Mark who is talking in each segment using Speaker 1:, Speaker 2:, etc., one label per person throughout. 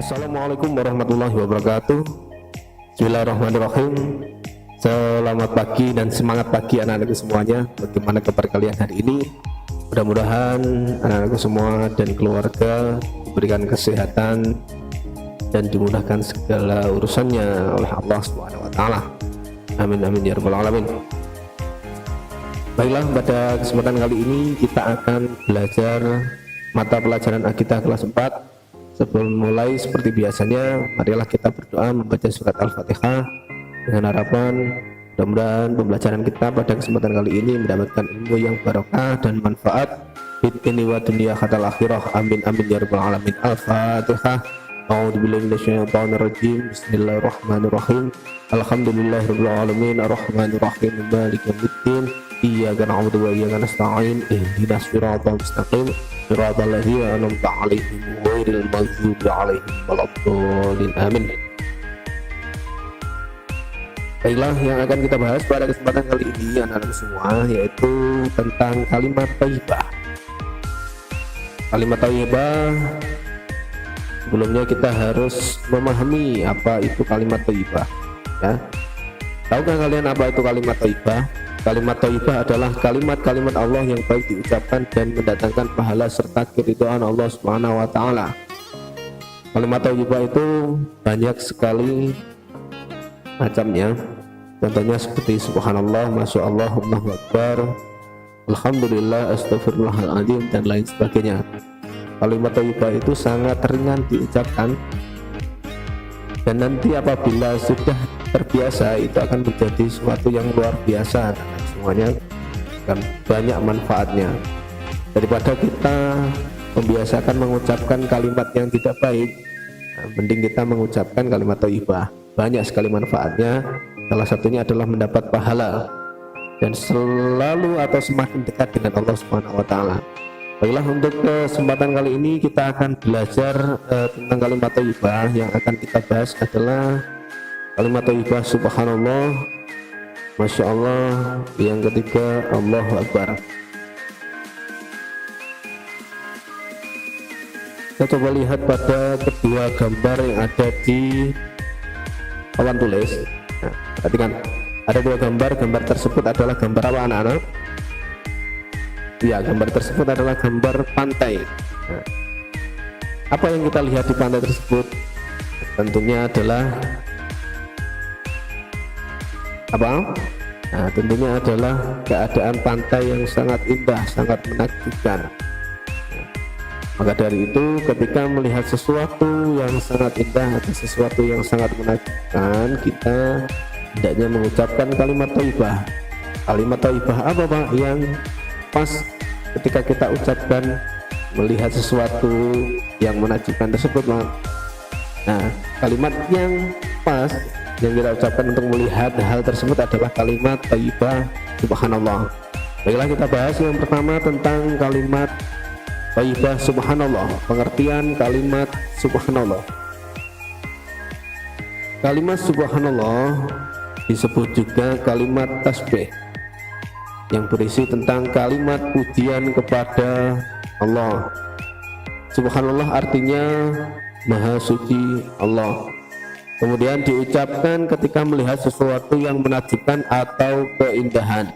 Speaker 1: Assalamualaikum warahmatullahi wabarakatuh. Bismillahirrahmanirrahim. Selamat pagi dan semangat pagi anak-anakku semuanya. Bagaimana kabar kalian hari ini? Mudah-mudahan anak-anakku semua dan keluarga diberikan kesehatan dan dimudahkan segala urusannya oleh Allah Subhanahu wa taala. Amin amin ya rabbal alamin. Baiklah, pada kesempatan kali ini kita akan belajar mata pelajaran Akidah kelas 4. Sebelum mulai, seperti biasanya, marilah kita berdoa membaca surat Al-Fatihah dengan harapan mudah-mudahan pembelajaran kita pada kesempatan kali ini mendapatkan ilmu yang barokah dan manfaat fid ini wa dunya hatal akhirah. Amin amin ya rabbal alamin. Al-Fatihah. A'udzubillahi minasyaitonir rajim. Bismillahirrahmanirrahim. Alhamdulillahirabbil alamin arrahmanir rahim maliki yaumiddin. Iyyaka na'budu wa iyyaka nasta'in. Ihdinas siratal mustaqim. Siratal ladzina an'amta 'alaihim ghairil maghdubi 'alaihim waladdallin. Amin. Baiklah, yang akan kita bahas pada kesempatan kali ini anak-anak semua yaitu tentang kalimat thayyibah. Kalimat thayyibah, sebelumnya kita harus memahami apa itu kalimat thayyibah, ya. Tahukah kalian apa itu kalimat thayyibah? Kalimat thayyibah adalah kalimat-kalimat Allah yang baik diucapkan dan mendatangkan pahala serta keridhaan Allah Subhanahu wa taala. Kalimat thayyibah itu banyak sekali macamnya. Contohnya seperti subhanallah, masyaallah, Allahu akbar, alhamdulillah, astagfirullahaladzim dan lain sebagainya. Kalimat thayyibah itu sangat ringan diucapkan dan nanti apabila sudah terbiasa itu akan menjadi sesuatu yang luar biasa. Semuanya akan banyak manfaatnya. Daripada kita membiasakan mengucapkan kalimat yang tidak baik, mending kita mengucapkan kalimat thayyibah. Banyak sekali manfaatnya. Salah satunya adalah mendapat pahala dan selalu atau semakin dekat dengan Allah Subhanahu wa taala. Baiklah, untuk kesempatan kali ini kita akan belajar tentang kalimat thayyibah. Yang akan kita bahas adalah kalimat thayyibah subhanallah, masya Allah, yang ketiga Allahu akbar. Kita coba lihat pada kedua gambar yang ada di papan tulis. Nah, perhatikan, ada dua gambar. Gambar tersebut adalah gambar apa anak-anak? Ya, gambar tersebut adalah gambar pantai. Nah, apa yang kita lihat di pantai tersebut? Tentunya adalah apa? Nah, tentunya adalah keadaan pantai yang sangat indah, sangat menakjubkan. Maka dari itu, ketika melihat sesuatu yang sangat indah atau sesuatu yang sangat menakjubkan, kita hendaknya mengucapkan kalimat thayyibah. Kalimat thayyibah apa Pak? Yang pas ketika kita ucapkan melihat sesuatu yang menakjubkan tersebut, Pak. Nah, kalimat yang pas yang kita ucapkan untuk melihat hal tersebut adalah kalimat thayyibah subhanallah. Baiklah, kita bahas yang pertama tentang kalimat thayyibah subhanallah. Pengertian kalimat subhanallah. Kalimat subhanallah disebut juga kalimat tasbih, yang berisi tentang kalimat pujian kepada Allah. Subhanallah artinya maha suci Allah. Kemudian diucapkan ketika melihat sesuatu yang menakjubkan atau keindahan.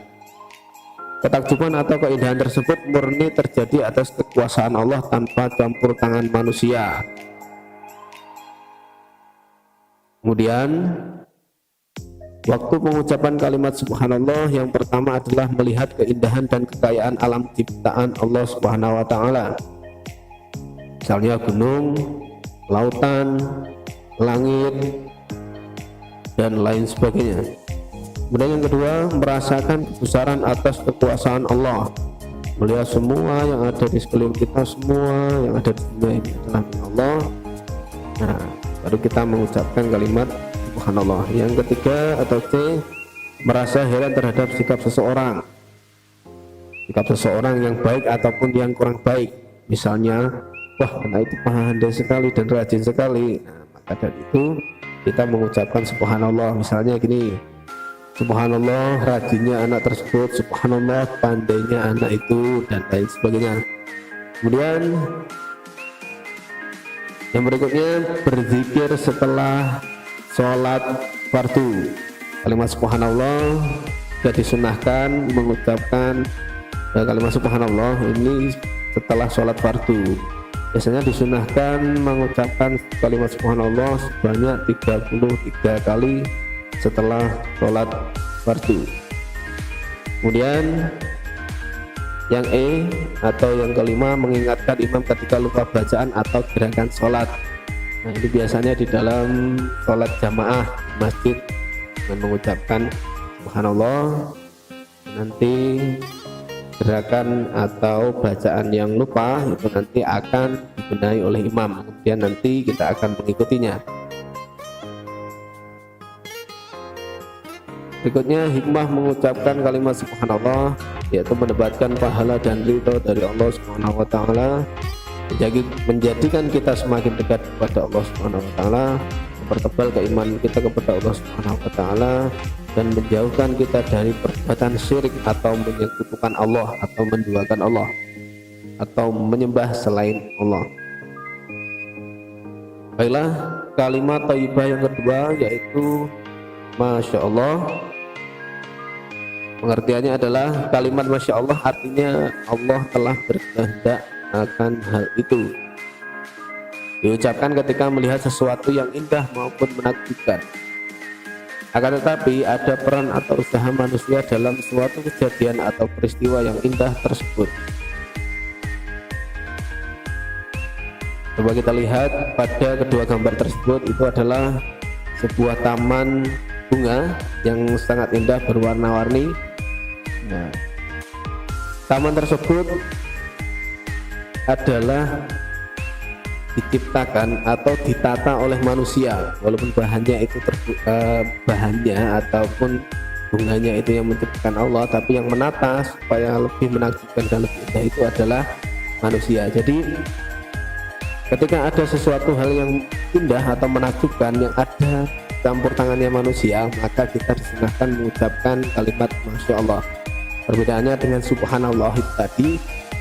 Speaker 1: Ketakjuban atau keindahan tersebut murni terjadi atas kekuasaan Allah tanpa campur tangan manusia. Kemudian waktu pengucapan kalimat subhanallah yang pertama adalah melihat keindahan dan kekayaan alam ciptaan Allah Subhanahu wa taala. Misalnya gunung, lautan, langit dan lain sebagainya. Kemudian yang kedua, merasakan kebesaran atas kekuasaan Allah, melihat semua yang ada di sekeliling kita, semua yang ada di dunia ini adalah milik Allah. Nah, baru kita mengucapkan kalimat subhanallah. Yang ketiga atau C, merasa heran terhadap sikap seseorang, sikap seseorang yang baik ataupun yang kurang baik. Misalnya, wah, anak itu pandai sekali dan rajin sekali. Nah, maka dari itu kita mengucapkan subhanallah. Misalnya gini, subhanallah rajinnya anak tersebut, subhanallah pandainya anak itu, dan lain sebagainya. Kemudian Yang berikutnya berzikir setelah sholat fardu. Kalimat subhanallah sudah disunahkan mengucapkan kalimat subhanallah ini setelah sholat fardu. Biasanya disunahkan mengucapkan kalimat subhanallah sebanyak 33 kali setelah sholat fardu. Kemudian yang atau yang kelima, mengingatkan imam ketika lupa bacaan atau gerakan sholat. Nah, ini biasanya di dalam sholat jamaah di masjid dengan mengucapkan subhanallah. Nanti gerakan atau bacaan yang lupa itu nanti akan dibenahi oleh imam, kemudian nanti kita akan mengikutinya. Berikutnya hikmah mengucapkan kalimat subhanallah, yaitu mendapatkan pahala dan ridho dari Allah Subhanahu wa taala, menjadikan kita semakin dekat kepada Allah Subhanahu wa taala, mempertebal keimanan kita kepada Allah Subhanahu wa taala, dan menjauhkan kita dari perbuatan syirik atau menyekutukan Allah atau menduakan Allah atau menyembah selain Allah. Baiklah, kalimat thayyibah yang kedua yaitu Masya Allah. Pengertiannya adalah kalimat Masya Allah artinya Allah telah berkehendak akan hal itu. Diucapkan ketika melihat sesuatu yang indah maupun menakjubkan. Akan tetapi ada peran atau usaha manusia dalam suatu kejadian atau peristiwa yang indah tersebut. Coba kita lihat pada kedua gambar tersebut, itu adalah sebuah taman bunga yang sangat indah berwarna-warni. Nah, taman tersebut adalah diciptakan atau ditata oleh manusia, walaupun bahannya itu bahannya ataupun bunganya itu yang menciptakan Allah, tapi yang menata supaya lebih menakjubkan dan lebih indah itu adalah manusia. Jadi ketika ada sesuatu hal yang indah atau menakjubkan yang ada campur tangannya manusia, maka kita disunahkan mengucapkan kalimat Masya Allah. Perbedaannya dengan subhanallah itu tadi,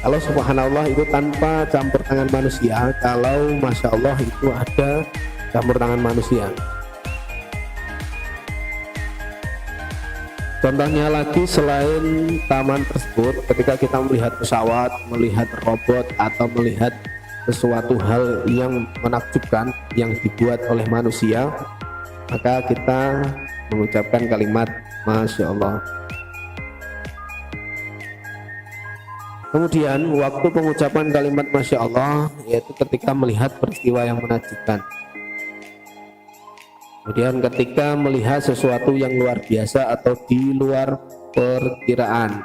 Speaker 1: kalau subhanallah itu tanpa campur tangan manusia, kalau Masya Allah itu ada campur tangan manusia. Contohnya lagi, selain taman tersebut, ketika kita melihat pesawat, melihat robot, atau melihat sesuatu hal yang menakjubkan yang dibuat oleh manusia, maka kita mengucapkan kalimat Masya Allah. Kemudian waktu pengucapan kalimat Masya Allah yaitu ketika melihat peristiwa yang menakjubkan. Kemudian ketika melihat sesuatu yang luar biasa atau di luar perkiraan,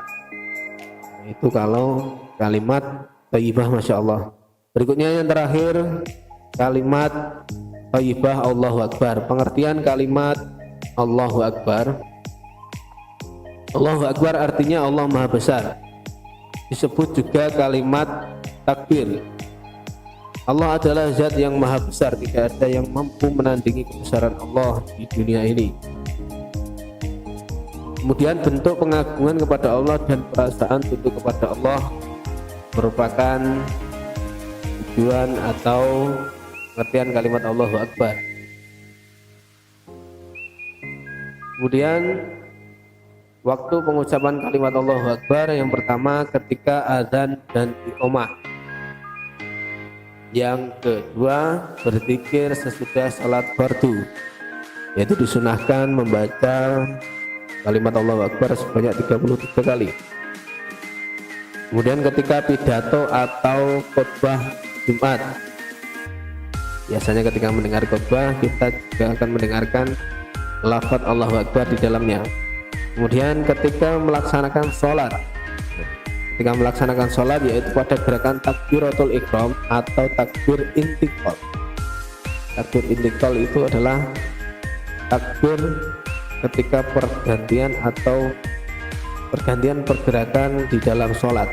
Speaker 1: itu kalau kalimat thayyibah Masya Allah. Berikutnya yang terakhir, kalimat thayyibah Allahu Akbar. Pengertian kalimat Allahu Akbar, Allahu Akbar artinya Allah Maha Besar. Disebut juga kalimat takbir. Allah adalah zat yang maha besar, tidak ada yang mampu menandingi kebesaran Allah di dunia ini. Kemudian bentuk pengagungan kepada Allah dan perasaan tunduk kepada Allah merupakan tujuan atau pengertian kalimat Allahu Akbar. Kemudian waktu pengucapan kalimat Allahu Akbar yang pertama ketika azan dan iqamah. Yang kedua berzikir sesudah salat fardu, yaitu disunahkan membaca kalimat Allahu Akbar sebanyak 33 kali. Kemudian ketika pidato atau khutbah Jumat, biasanya ketika mendengar khutbah kita juga akan mendengarkan lafaz Allahu Akbar di dalamnya. Kemudian ketika melaksanakan sholat, yaitu pada gerakan takbiratul ihram atau takbir intiqal. Takbir intiqal itu adalah takbir ketika pergantian pergerakan di dalam sholat.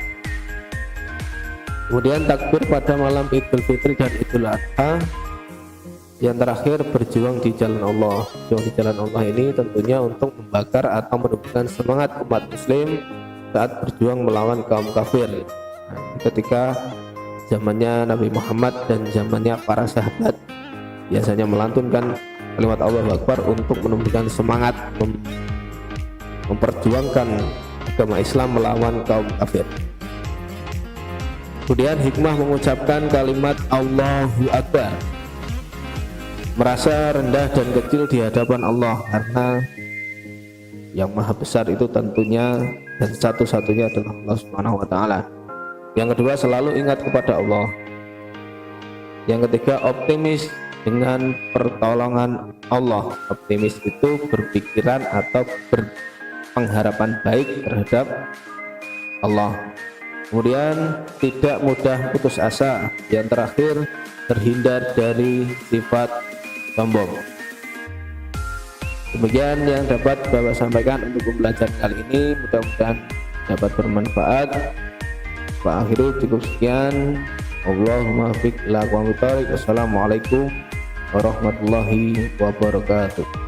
Speaker 1: Kemudian takbir pada malam Idul Fitri dan Idul Adha. Yang terakhir berjuang di jalan Allah. Berjuang di jalan Allah ini tentunya untuk membakar atau menumbuhkan semangat umat muslim saat berjuang melawan kaum kafir. Nah, ketika zamannya Nabi Muhammad dan zamannya para sahabat biasanya melantunkan kalimat Allahu Akbar untuk menumbuhkan semangat memperjuangkan agama Islam melawan kaum kafir. Kemudian hikmah mengucapkan kalimat Allahu Akbar, merasa rendah dan kecil di hadapan Allah karena yang maha besar itu tentunya dan satu-satunya adalah Allah Subhanahu wa taala. Yang kedua, selalu ingat kepada Allah. Yang ketiga, optimis dengan pertolongan Allah. Optimis itu berpikiran atau berpengharapan baik terhadap Allah. Kemudian tidak mudah putus asa. Yang terakhir, terhindar dari sifat sombong. Demikian yang dapat Bapak sampaikan untuk pembelajaran kali ini, mudah-mudahan dapat bermanfaat. Pak akhiri cukup sekian. Allahumma fiq ila aqwamit thoriq. Wassalamualaikum warahmatullahi wabarakatuh.